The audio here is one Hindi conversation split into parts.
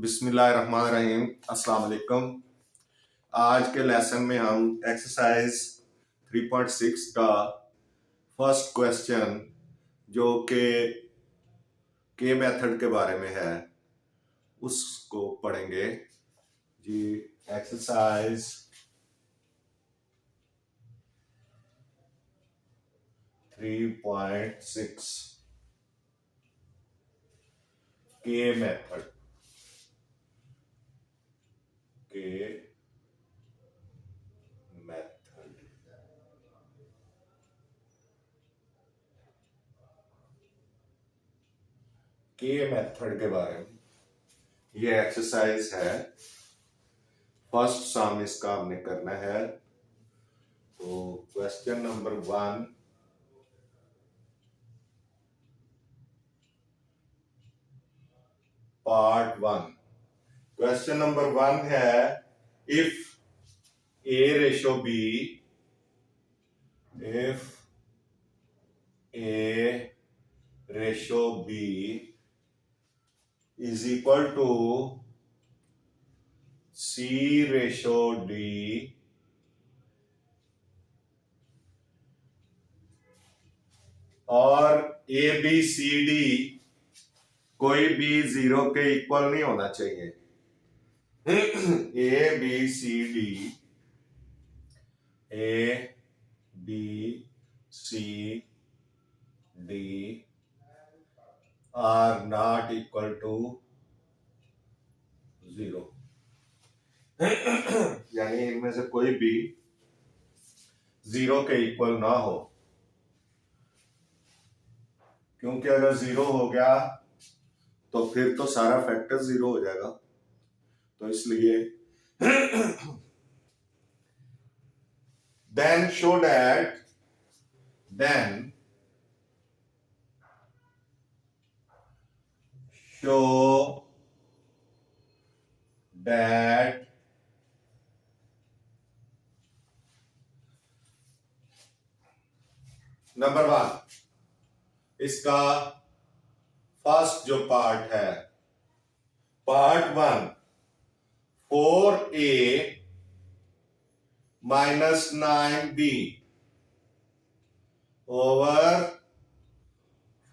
बिस्मिल्लाहिर्रहमानिर्रहीम। अस्सलाम वालेकुम। आज के लेसन में हम एक्सरसाइज 3.6 का फर्स्ट क्वेश्चन जो के मेथड के बारे में है उसको पढ़ेंगे जी। एक्सरसाइज 3.6 के मेथड के मेथड के बारे में ये एक्सरसाइज है। फर्स्ट सम इसका हमने करना है। तो question number 1, part 1। Question number 1 है, if A ratio B, if A ratio B is equal to C ratio D और A B C D कोई भी 0 के इक्वल नहीं होना चाहिए। A B C D A B C D are not equal to 0। यानी इनमें से कोई भी 0 के इक्वल ना हो, क्योंकि अगर 0 हो गया तो फिर तो सारा फैक्टर 0 हो जाएगा। तो इसलिए then show that नंबर 1, इसका फर्स्ट जो पार्ट है, part 1, 4A minus 9B over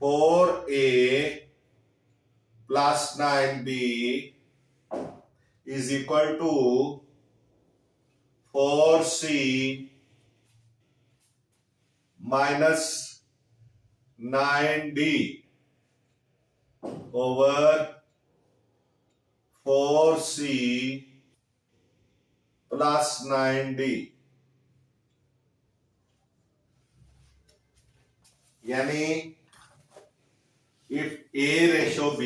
4A plus 9B is equal to 4C minus 9D over 4C plus 9D। यानी if A ratio B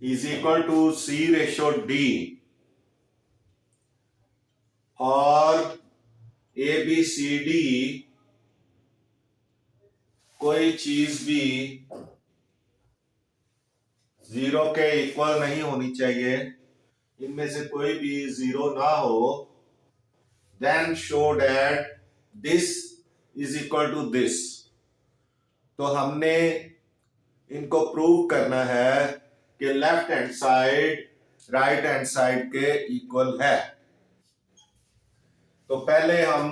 is equal to C ratio D और ABCD कोई चीज भी 0 के इक्वल नहीं होनी चाहिए, इनमें से कोई भी 0 ना हो, then show that this is equal to this. तो हमने इनको प्रूव करना है कि left hand side right hand side के इक्वल है। तो पहले हम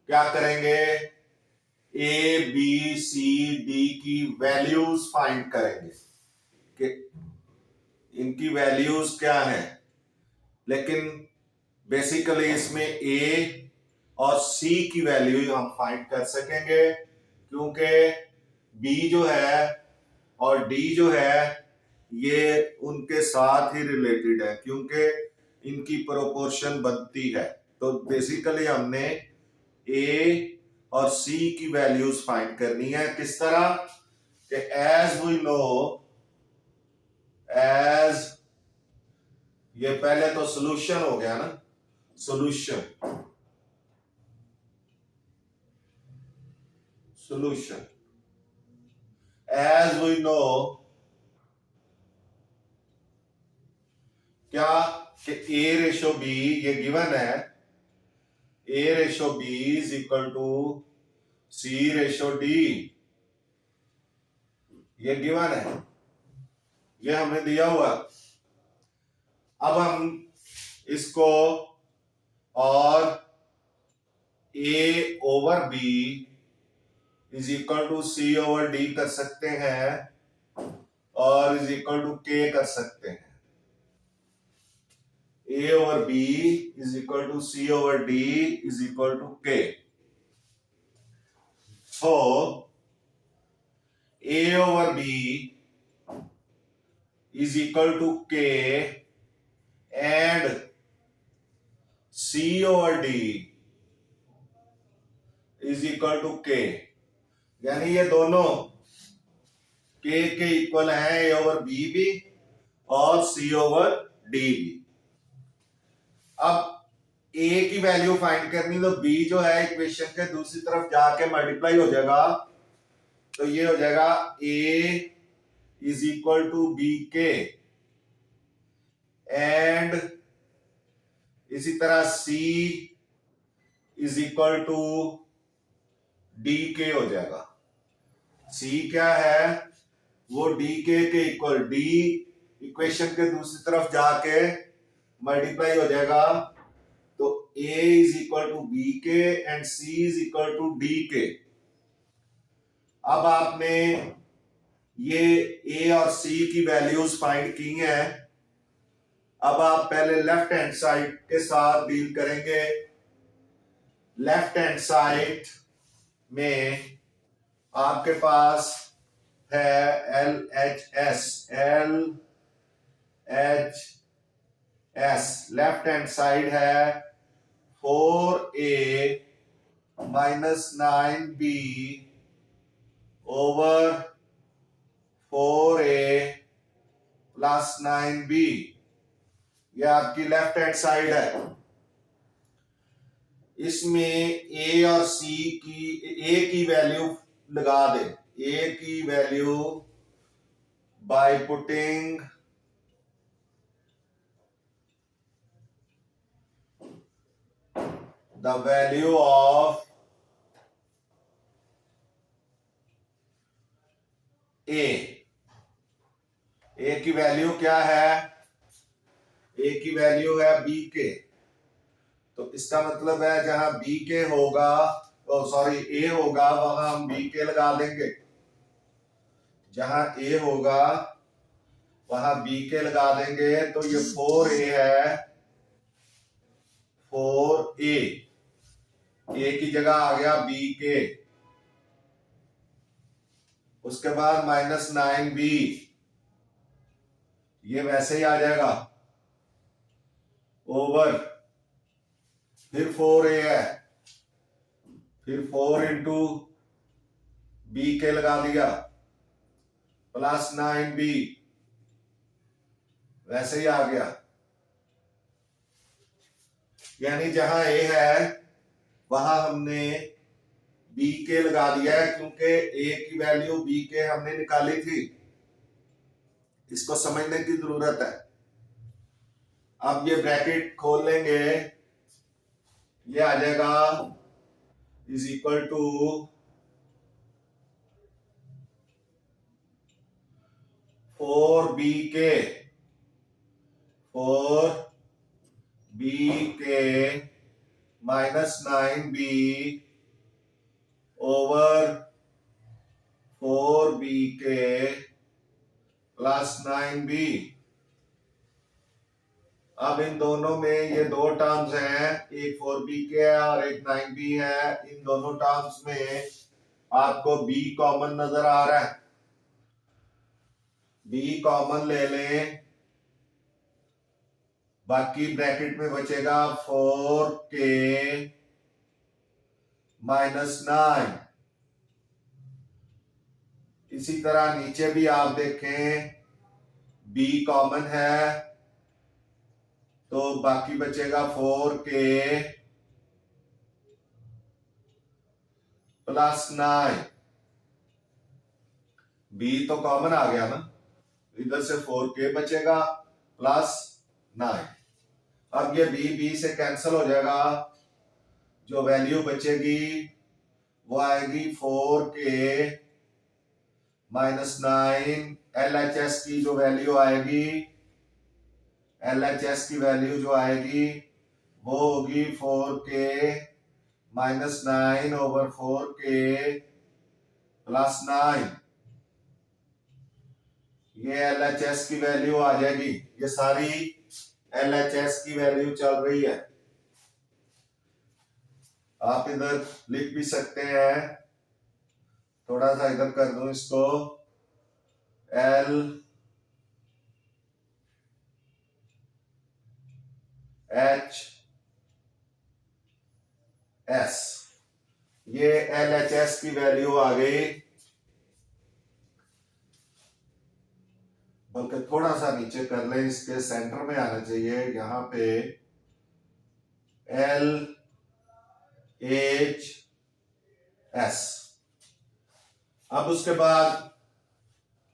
क्या करेंगे, ए बी सी डी की वैल्यूज फाइंड करेंगे कि इनकी वैल्यूज क्या है। लेकिन बेसिकली इसमें ए और सी की वैल्यू हम फाइंड कर सकेंगे, क्योंकि बी जो है और डी जो है ये उनके साथ ही रिलेटेड है, क्योंकि इनकी प्रोपोर्शन बनती है। तो बेसिकली हमने ए और सी की वैल्यूज फाइंड करनी है। किस तरह कि एज वी नो, एज ये पहले तो सॉल्यूशन हो गया ना, सॉल्यूशन एज वी नो क्या कि ए रेशो बी ये गिवन है, a ratio b is equal to c ratio d, ये गिवन है, ये हमें दिया हुआ। अब हम इसको और a over b is equal to c over d कर सकते हैं और इज इक्वल टू के कर सकते हैं। A over b is equal to c over d is equal to k. So a over b is equal to k and c over d is equal to k, यानी ये दोनों के इक्वल है, ए ओवर बी भी और सी ओवर डी भी। अब ए की वैल्यू फाइंड करनी, तो बी जो है इक्वेशन के दूसरी तरफ जाके मल्टीप्लाई हो जाएगा, तो ये हो जाएगा ए is equal to b k and इसी तरह सी इज इक्वल टू डी के हो जाएगा। सी क्या है, वो डी के इक्वल, डी इक्वेशन के दूसरी तरफ जाके मल्टीप्लाई हो जाएगा, तो a is equal to b k and c is equal to d k. अब आपने ये a और c की वैल्यूज फाइंड की हैं। अब आप पहले लेफ्ट हैंड साइड के साथ डील करेंगे। लेफ्ट हैंड साइड में आपके पास है LHS, लेफ्ट हैंड साइड है 4a minus 9b over 4a plus 9b, ये आपकी लेफ्ट हैंड साइड है। इसमें a और c की, a की वैल्यू लगा दे, a की value by putting the value of a की वैल्यू क्या है, a की वैल्यू है b के, तो इसका मतलब है जहां b के होगा, सॉरी a होगा, वहां हम b के लगा देंगे। जहां a होगा वहां b के लगा देंगे, तो ये 4a है, 4a, a की जगह आ गया b के, उसके बाद माइनस 9b, ये वैसे ही आ जाएगा, ओवर फिर 4a है, फिर 4 इंटू बी के लगा दिया प्लस 9b, वैसे ही आ गया। यानी जहां a है वहां हमने b के लगा दिया है, क्योंकि a की वैल्यू b के हमने निकाली थी। इसको समझने की जरूरत है। अब ये ब्रैकेट खोल लेंगे, ये आ जाएगा इज इक्वल टू 4b के, 4b के माइनस 9b ओवर 4b के प्लस 9b। अब इन दोनों में ये दो टर्म्स हैं, एक 4b के है और एक 9b है। इन दोनों टर्म्स में आपको b कॉमन नजर आ रहा है, b कॉमन ले लें, बाकी ब्रैकेट में बचेगा 4k माइनस 9। इसी तरह नीचे भी आप देखें b कॉमन है, तो बाकी बचेगा 4k प्लस 9। b तो कॉमन आ गया ना, इधर से 4k बचेगा प्लस 9। अब ये b से कैंसिल हो जाएगा, जो वैल्यू बचेगी वो आएगी 4k माइनस 9। LHS की जो वैल्यू आएगी, LHS की वैल्यू जो आएगी वो होगी 4k minus 9 over 4k plus 9। ये LHS की वैल्यू आ जाएगी। ये सारी LHS की वैल्यू चल रही है। आप इधर लिख भी सकते हैं, थोड़ा सा इधर कर दूं इसको, LHS, ये LHS की वैल्यू आ गई। बल्कि थोड़ा सा नीचे कर लें, इसके सेंटर में आना चाहिए। यहां पे LHS। अब उसके बाद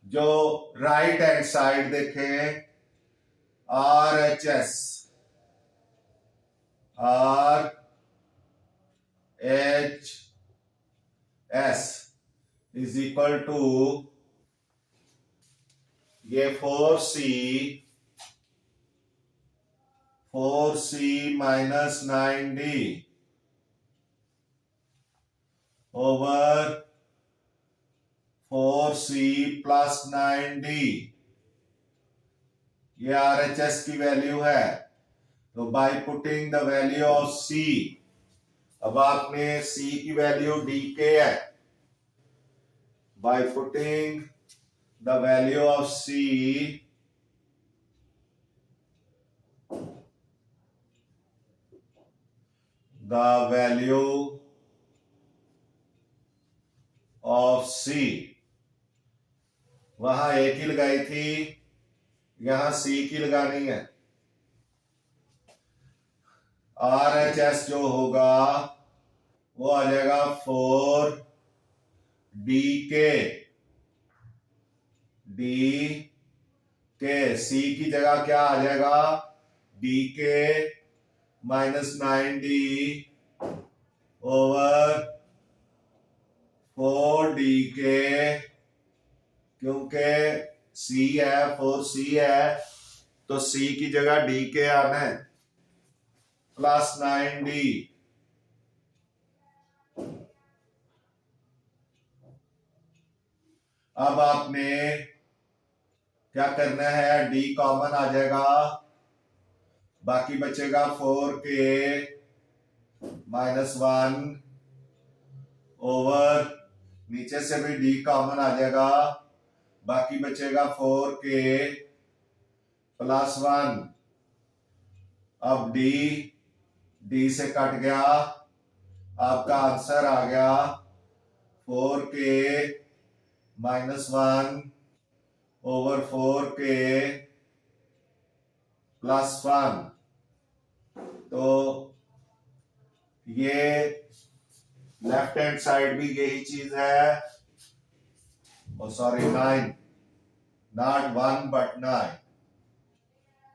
जो राइट हैंड साइड देखें, RHS, RHS is equal to ये 4C minus 9D over 4C plus 9D। ये RHS की वैल्यू है। तो by putting the value of C, अब आपने C की वैल्यू DK है, by putting the value of C, the value of C, वहां A की लगाई थी, यहां C की लगानी है। RHS जो होगा वो आ जाएगा 4DK, DK। C की जगह क्या आ जाएगा, DK minus 9D over 4DK, क्योंकि C है, 4C है, तो C की जगह DK आना है, प्लस 9D। अब आपने क्या करना है, D कॉमन आ जाएगा, बाकी बचेगा 4K माइनस 1 ओवर, नीचे से भी D कॉमन आ जाएगा, बाकी बचेगा 4K प्लस 1। अब D से कट गया, आपका आंसर आ गया 4K minus 1 over 4K plus 1। तो ये लेफ्ट हैंड साइड भी यही चीज है, सॉरी 9, नॉट 1 बट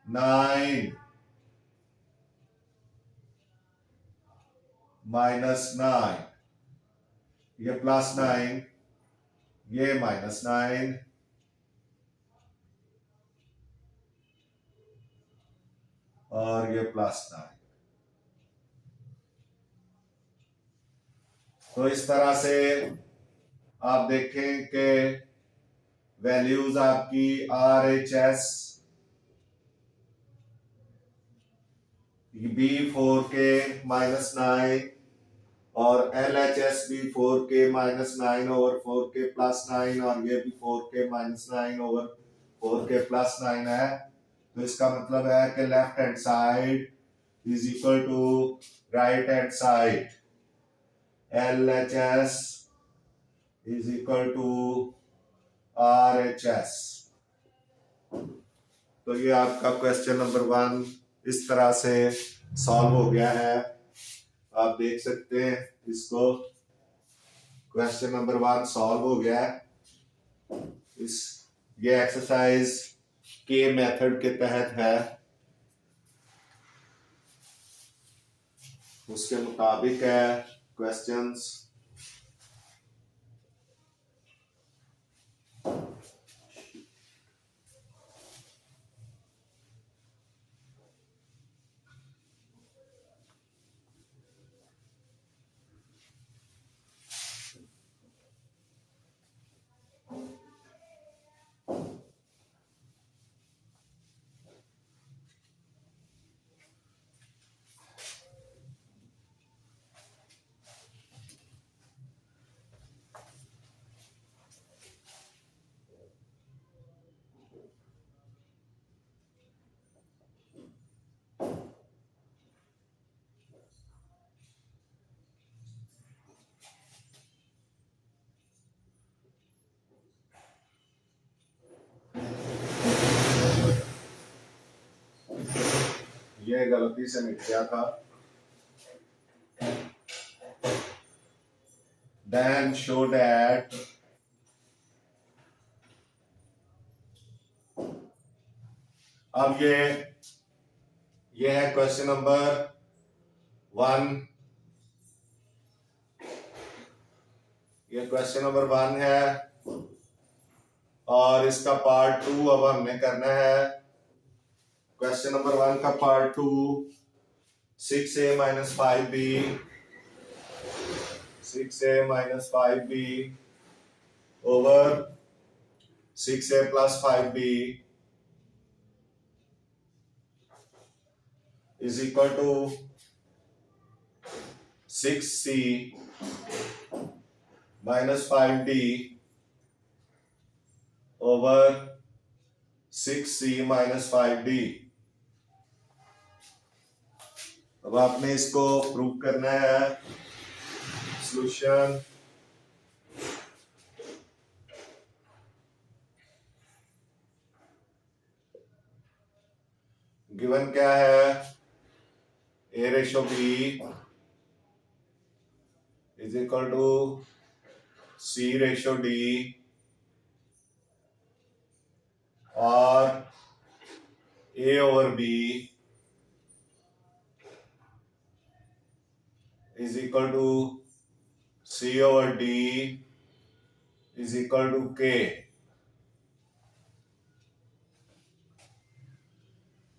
9 माइनस 9, ये प्लस 9, ये माइनस 9, और ये प्लस 9। तो इस तरह से आप देखें कि वैल्यूज आपकी RHS भी 4K माइनस 9 और LHS भी 4K minus 9 over 4K plus 9, और ये भी 4K minus 9 over 4K plus 9 है। तो इसका मतलब है कि left hand side is equal to right hand side, LHS is equal to RHS। तो ये आपका क्वेश्चन नंबर 1 इस तरह से सॉल्व हो गया है। आप देख सकते हैं इसको, क्वेश्चन नंबर 1 सॉल्व हो गया है। ये एक्सरसाइज के मेथड के तहत है। उसके मुताबिक है क्वेश्चंस। ये गलती से मिट गया था। Then show that अब ये है क्वेश्चन नंबर 1। ये क्वेश्चन नंबर 1 है और इसका पार्ट 2 अब हमने करना है। क्वेश्चन नंबर 1 का part 2 6a minus 5b 6a minus 5b over 6a plus 5b is equal to 6c minus 5d over 6c minus 5d। अब आपने इसको प्रूव करना है। सॉल्यूशन गिवन क्या है, a ratio b is equal to c ratio d और a over b is equal to c over d is equal to k।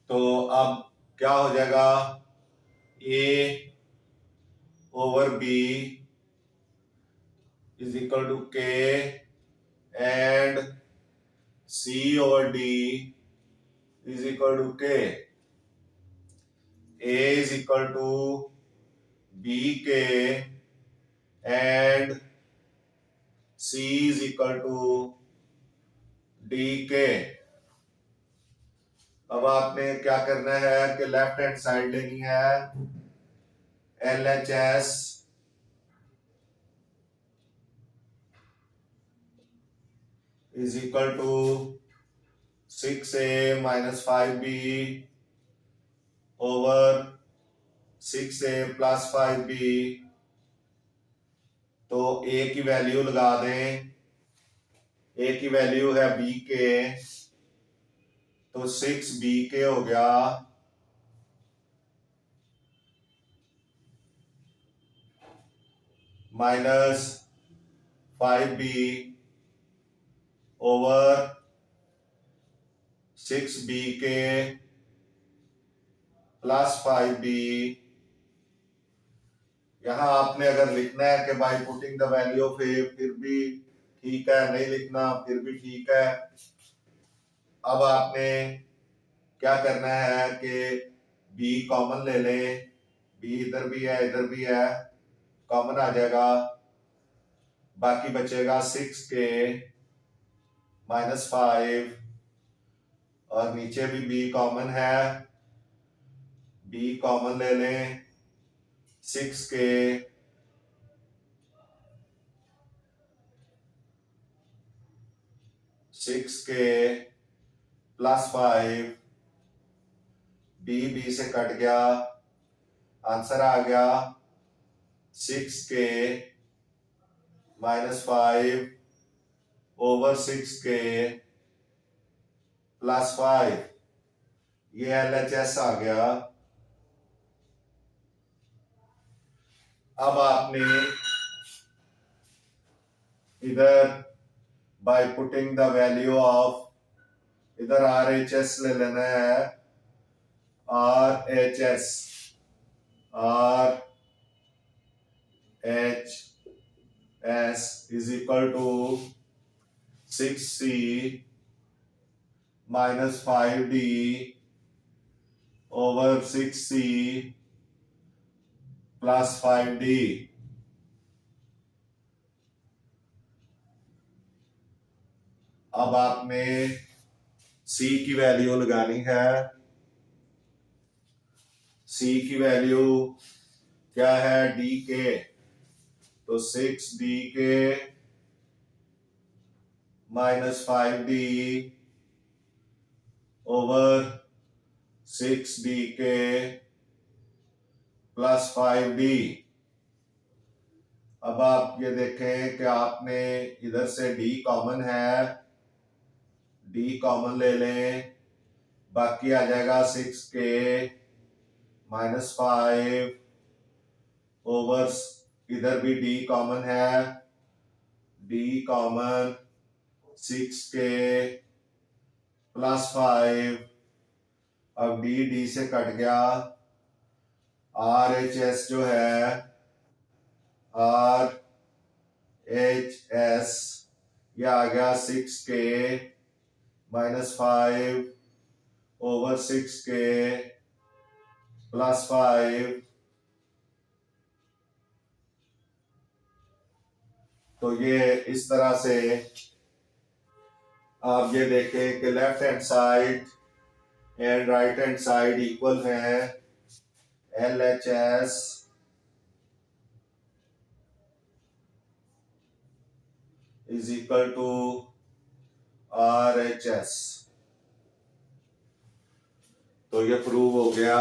तो अब क्या हो जाएगा, a over b is equal to k and c over d is equal to k। a is equal to bk and c is equal to dk। अब आपने क्या करना है कि लेफ्ट हैंड साइड लेनी है, LHS is equal to 6a minus 5b over 6a plus 5b। तो a की वैल्यू लगा दें, a की वैल्यू है b के, तो 6b के हो गया माइनस 5b ओवर 6b के प्लस 5b। यहां आपने अगर लिखना है कि by putting the value of a फिर भी ठीक है, नहीं लिखना फिर भी ठीक है। अब आपने क्या करना है कि b कॉमन ले लें, b इधर भी है इधर भी है, कॉमन आ जाएगा, बाकी बचेगा 6k माइनस 5 और नीचे भी b कॉमन है, b कॉमन ले लें, 6k प्लस 5, b से कट गया, आंसर आ गया 6k minus 5 over 6k plus 5। ये LHS आ गया। अब आपने इधर by putting the value of, इधर RHS ले लेना है, RHS is equal to 6C minus 5D over 6C plus 5D। अब आपने C की वैल्यू लगानी है। C की वैल्यू क्या है, D के, तो 6D के माइनस 5D ओवर 6D के प्लस 5D। अब आप ये देखें कि आपने इधर से D कॉमन है, D कॉमन ले लें, बाकी आ जाएगा 6K माइनस 5 ओवर, इधर भी D कॉमन है, D कॉमन 6K प्लस 5, अब D से कट गया, RHS जो है, RHS ये आ गया 6K minus 5 over 6K plus 5। तो ये इस तरह से आप ये देखें कि left hand side and right hand side equal है। LHS is equal to RHS। तो ये प्रूव हो गया।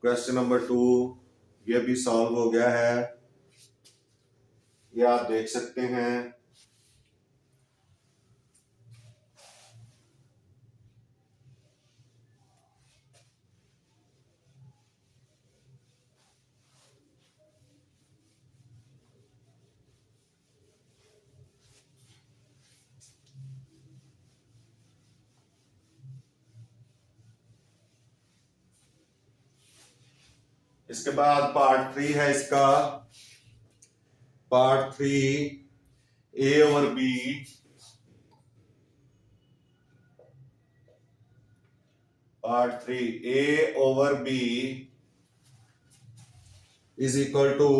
क्वेश्चन नंबर 2 ये भी सॉल्व हो गया है, ये आप देख सकते हैं। इसके बाद पार्ट 3 है इसका। Part 3 A over B part 3 A over B is equal to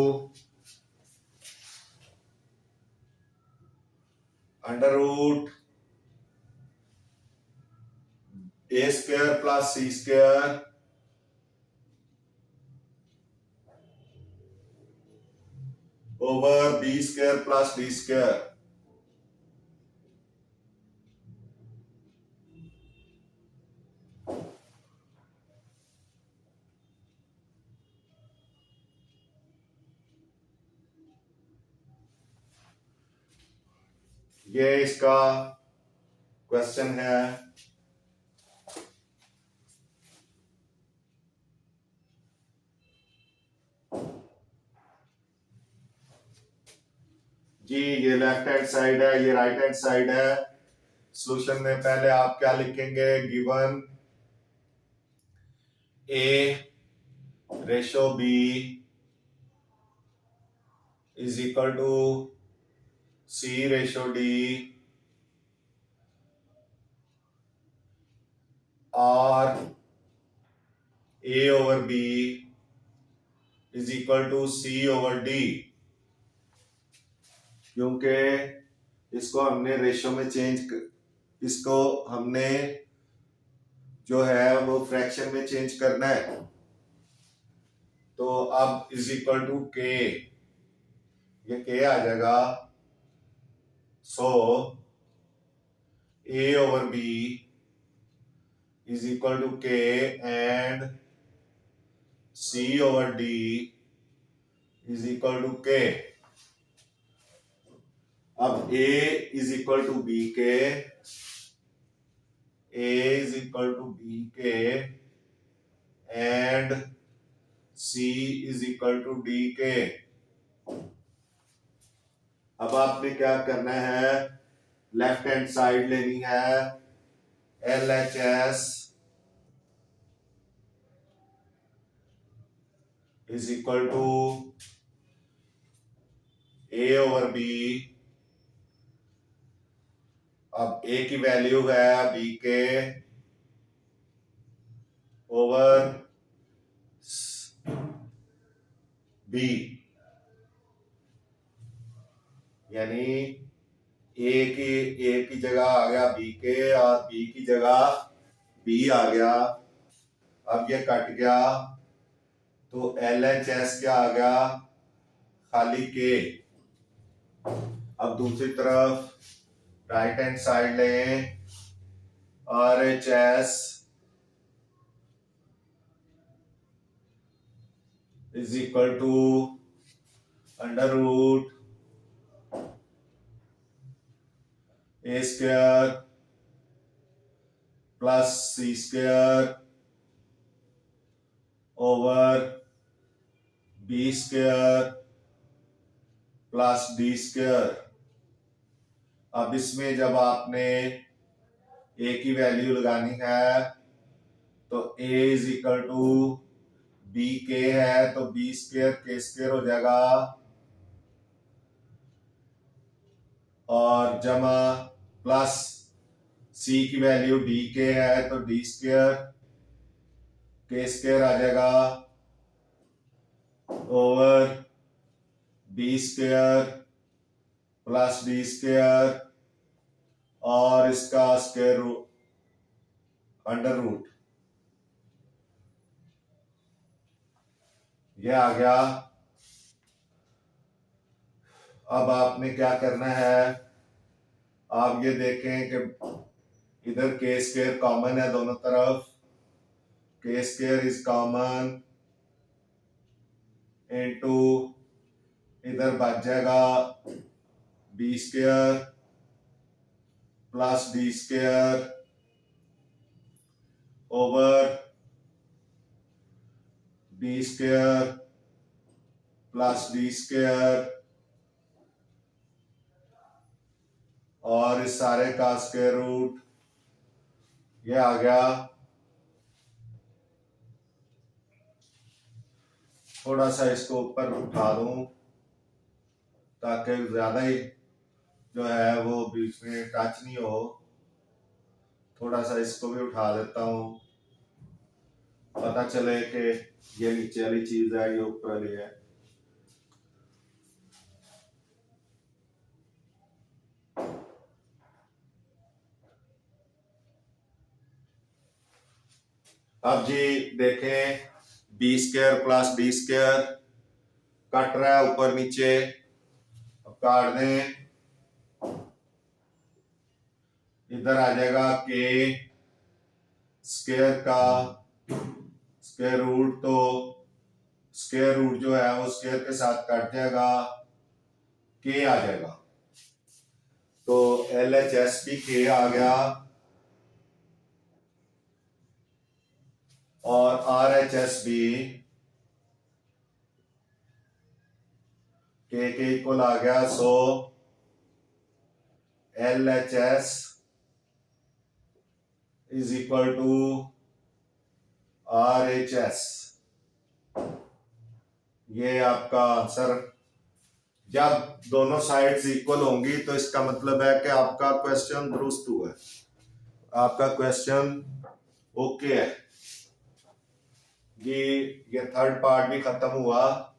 under root A square plus C square over B square plus D square. ये इसका क्वेश्चन है। जी ये लेफ्ट हैंड साइड है, ये राइट हैंड साइड है। सॉल्यूशन में पहले आप क्या लिखेंगे, given A ratio B is equal to C ratio D और A over B is equal to C over D। क्योंकि इसको हमने रेशो में इसको हमने जो है वो फ्रैक्शन में चेंज करना है। तो अब इज इक्वल टू K, ये K आ जाएगा। So A over B is equal to K and C over D is equal to K। अब A is equal to B K, A is equal to B K and C is equal to D K. अब आपने क्या करना है, लेफ्ट हैंड साइड लेनी है, LHS is equal to A/B। अब A की वैल्यू है B के ओवर B, यानी A की जगह आ गया B के और B की जगह B आ गया। अब ये कट गया तो LHS क्या आ गया, खाली K। अब दूसरी तरफ राइट हैंड साइड लें, RHS is equal to under root A² plus C² over B² plus D²। अब इसमें जब आपने A की वैल्यू लगानी है तो A is equal to B K है तो B² K² हो जाएगा और जमा प्लस C की वैल्यू D K है तो D² K² आ जाएगा ओवर B² प्लस D² और इसका स्क्वायर रूट अंडर रूट, ये आ गया। अब आपने क्या करना है, आप ये देखें कि इधर K² कॉमन है दोनों तरफ, K² इज कॉमन इनटू इधर बच जाएगा B² plus D² over B² plus D² और इस सारे का स्क्वायर रूट, ये आ गया। थोड़ा सा इसको ऊपर उठा दूं ताकि ज्यादा ही जो है वो बीच में टच नहीं हो। थोड़ा सा इसको भी उठा देता हूं, पता चले कि ये नीचे वाली चीज है ये ऊपर वाली है। अब जी देखें B² प्लस D² कट रहा है ऊपर नीचे, अब काट दें, इधर आ जाएगा K² का स्क्वायर रूट, तो स्क्वायर रूट जो है वो स्क्वायर के साथ कट जाएगा, K आ जाएगा तो LHS भी K आ गया और RHS भी K के इक्वल आ गया। So LHS is equal to RHS। ये आपका आंसर, जब दोनों साइड्स इक्वल होंगी तो इसका मतलब है कि आपका क्वेश्चन दुरुस्त हुआ है, आपका क्वेश्चन ओके है। ये थर्ड पार्ट भी खत्म हुआ।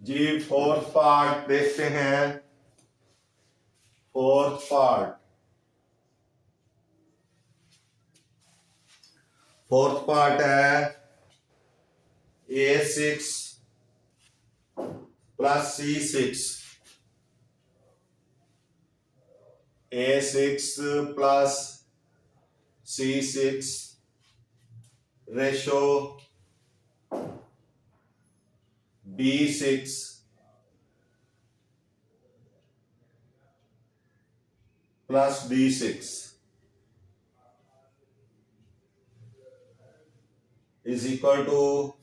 जी फोर्थ पार्ट देखते हैं। फोर्थ पार्ट है A6 plus C6, A6 plus C6 ratio B6 plus D6 is equal to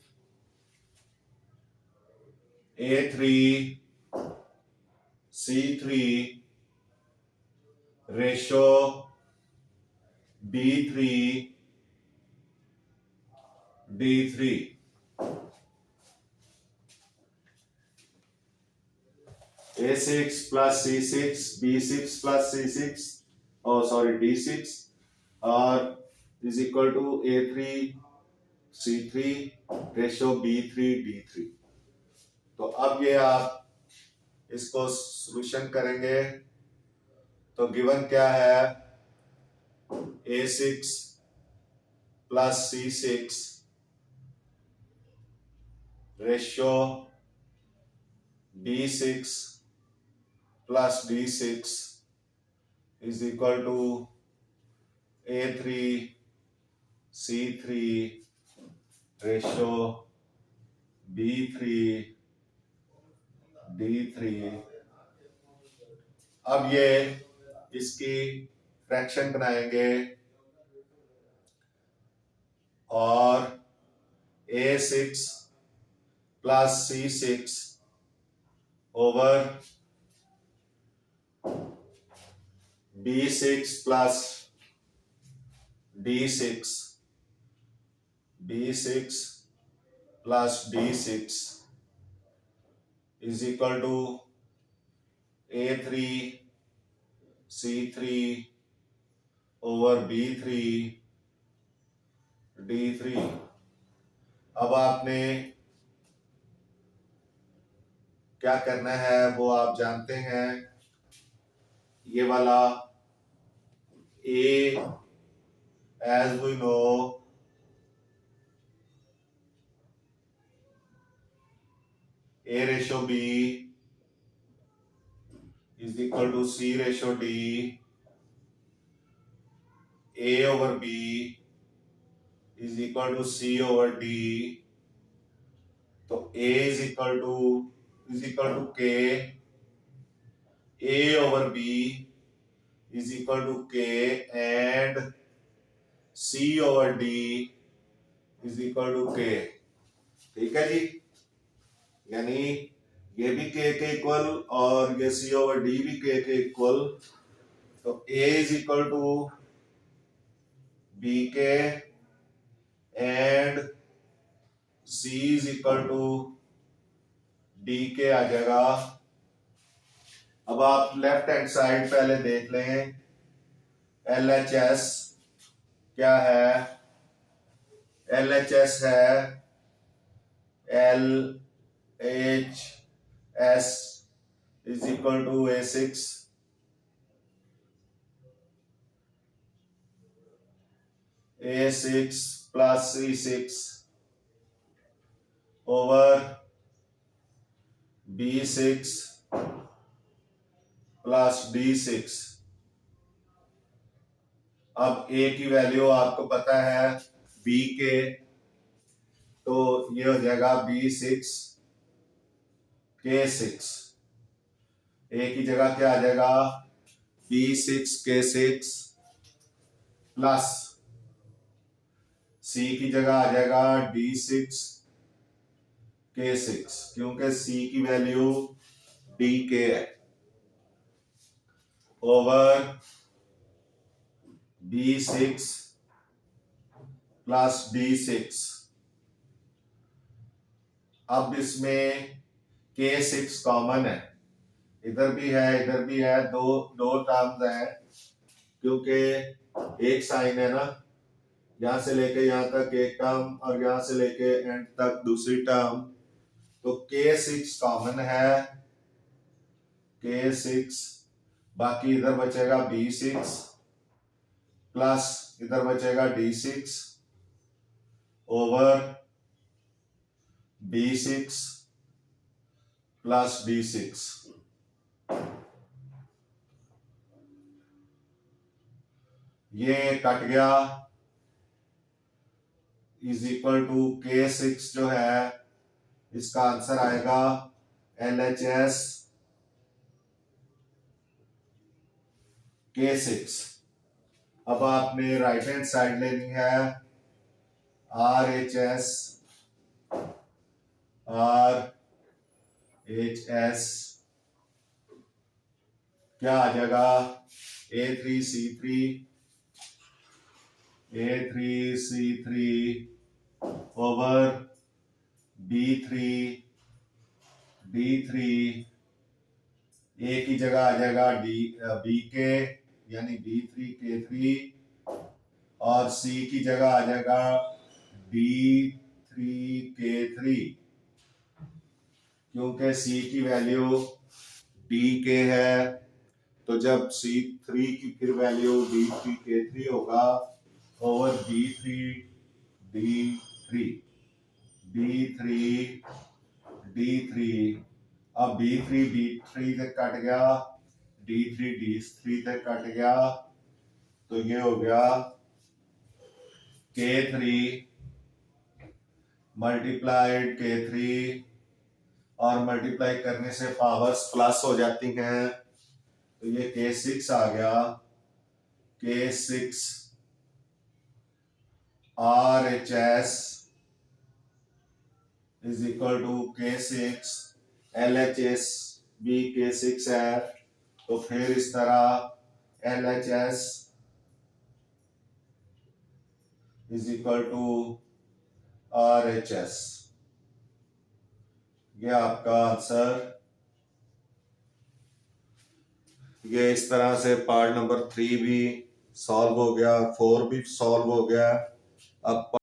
A3 C3 ratio B3 D3. A6 plus C6 B6 plus C6 D6 और is equal to A3 C3 ratio B3 D3. तो अब ये आप इसको सॉल्यूशन करेंगे तो गिवन क्या है, A6 plus C6 ratio B6 plus D6 is equal to A3 C3 ratio B3 D3. अब ये इसकी फ्रैक्शन बनाएंगे और A6 plus C6 over B6 plus D6 B6 plus D6 is equal to A3 C3 over B3 D3. अब आपने क्या करना है वो आप जानते हैं. ये वाला A as we know A ratio B is equal to C ratio D. A over B is equal to C over D. तो A is equal to K. A over B is equal to K and C over D is equal to K. ठीक है जी, यानी ये भी K के इक्वल और ये C over D भी K के इक्वल. तो A is equal to BK and C is equal to DK आ जाएगा. अब आप लेफ्ट हैंड साइड पहले देख लें. LHS क्या है, LHS है LHS is equal to A6 A6 plus C6 over B6 plus D6. अब A की वैल्यू आपको पता है B के, तो ये हो जाएगा B6 K6. A की जगह क्या आ जाएगा B6 K6 प्लस C की जगह आ जाएगा D6 K6 क्योंकि C की वैल्यू DK है ओवर B6 प्लस D6. अब इसमें K6 कॉमन है, इधर भी है इधर भी है, दो टर्म्स हैं क्योंकि एक साइन है ना, यहां से लेके यहां तक एक टर्म और यहां से लेके एंड तक दूसरी टर्म. तो K6 कॉमन है K6, बाकी इधर बचेगा B6 प्लस इधर बचेगा D6 over B6 plus D6. ये कट गया, इज इक्वल टू K6 जो है इसका आंसर आएगा LHS K6। अब आपने राइट हैंड साइड लेनी है RHS क्या आ जाएगा A3C3 ओवर B3D3 ए की जगह आ जाएगा BK यानी B3K3 और C की जगह आ जाएगा D3K3 क्योंकि C की वैल्यू DK है तो जब C3 की फिर वैल्यू D3K3 होगा ओवर B3D3 अब B3 तक कट गया D3 तक कट गया तो ये हो गया K3 मल्टीप्लाइड K3 और मल्टीप्लाई करने से पावर्स प्लस हो जाती हैं तो ये K6 आ गया K6 RHS is equal to K6 LHS भी K6 है तो फिर इस तरह LHS is equal to RHS। ये आपका आंसर। ये इस तरह से पार्ट नंबर 3 भी सॉल्व हो गया, 4 भी सॉल्व हो गया। अब